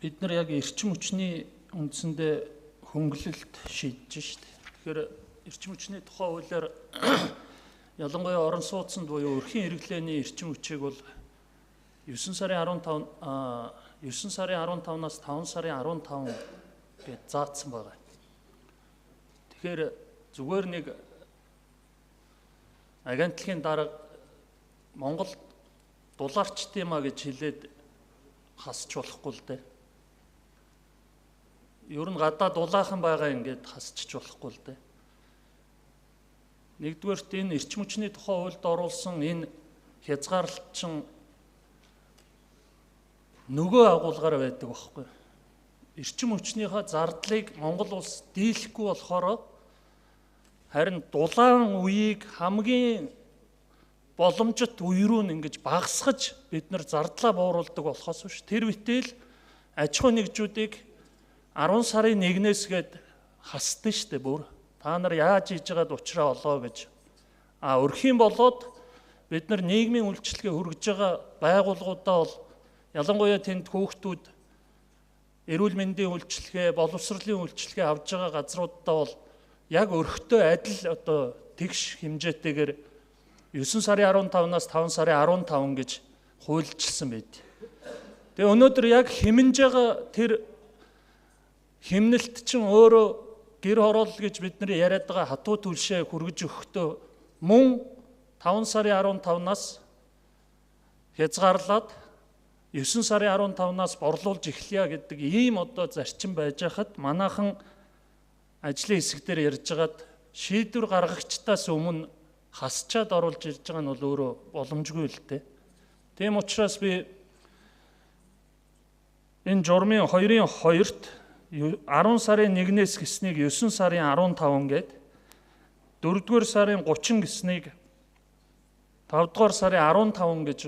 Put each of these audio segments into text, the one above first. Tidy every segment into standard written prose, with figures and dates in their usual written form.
бид нар яг эрчим хүчний үндсэндээ хөнгөлөлт шийдэж штэ. Тэгэхээр эрчим хүчний тухай хуулиар ялангуяа орон сууцнд буюу өрхийн хэрэглээний эрчим хүчийг бол 9 сарын 15-наас 5 сарын 15 гэж заасан байгаа. Тэгэхээр зүгээр нэг агентлагийн дарга Монгол дулаарчт юм а гэж хэлээд хасч болохгүй л дээ. Ер нь гадаа дулаахан байгаа ингээд хасчих болохгүй л дээ. Нэгдүгээрт энэ эрчим хүчний тухай хуульд оруулсан энэ хязгаарлалчин нөгөө агуулгаар байдаг байхгүй. Эрчим хүчнийхээ зардлыг Монгол улс дийлэхгүй болохоор харин дулаан үеийг хамгийн боломжит үе рүү ингэж багасгаж бид нар зардлаа бууруулдаг болохоос биш. Тэр үедээ л аж ахуй нэгжүүдийг 10 сарын 1-ээс гээд хасдсан шүү дээ бүр. Та нар яаж хийж байгаад уучраа олоо гэж. Өрхийн болоод бид нар нийгмийн үйлчлэгээ хүргэж байгаа байгууллагуудаа бол ялангуяа тэнд хүүхдүүд эрүүл мэндийн үйлчлэгээ, боловсролын үйлчлэгээ авж байгаа газруудаа бол яг өрхтөө адил одоо тэгш хэмжээтэйгээр 9 сарын 15-наас 5 сарын 15 гэж хуульчилсан байд. Тэгээ өнөөдөр яг хэмнэж байгаа тэр хэмнэлт чинь өөрөө гэр хороол гэж бид нар яриад байгаа хатуу түлшээ хүргэж өгөхдөө мөн 5 сарын 15-наас хязгаарлаад 9 сарын 15-наас борлуулж эхлэе гэдэг ийм одоо зарчим байж хахад манайхан ажлын хэсэг дээр ярьж байгаад шийдвэр гаргагчдаас өмнө хасчаад оруулж ирж байгаа нь бол өөрөө боломжгүй л дээ. Тийм учраас би энэ журмын 2-2-т 10 сарын 1-ээс гэснийг 9 сарын 15 гээд 4-р сарын 30 гэснийг 5-р сарын 15 гэж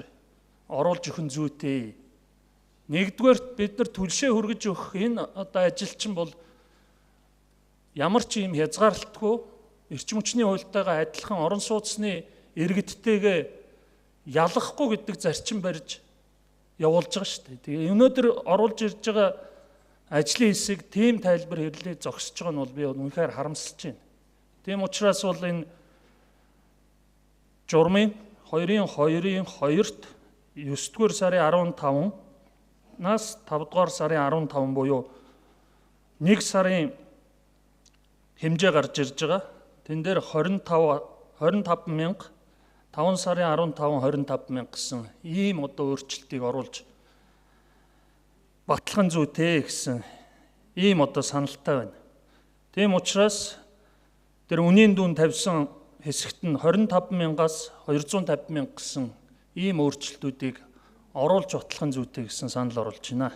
оруулж өгөн зүйтэй. Нэгдүгээрт бид нар түлшээ хүргэж өгөх энэ одоо ажилчин бол ямар ч юм хязгаарлалтгүй эрчим хүчний хуультайгаа адилхан орон сууцны иргэдтэйгээ ялахгүй гэдэг зарчим барьж явуулж байгаа шүү дээ. Тэгээ өнөөдөр оруулж ирж байгаа ажлын хэсэг тийм тайлбар хэрлээ зогсож байгаа нь бол би үнэхээр харамсалж байна. Тийм учраас бол энэ журмын 2-2-2-т 9-р сарын 15-наас 5-р сарын 15 буюу 1 сарын хэмжээ гарч ирж байгаа. Тэн дээр 25 мянга 5 сарын 15 25 мянга гэсэн ийм одоо өөрчлөлтийг оруулж батлахын зүйтэй гэсэн ийм одоо саналтай байна. Тийм учраас тэр үнийн дүн тавьсан хэсэгт нь 25 мянгаас 250 мянга гэсэн ийм өөрчлөлтүүдийг оруулж батлахын зүйтэй гэсэн санал оруулж байна.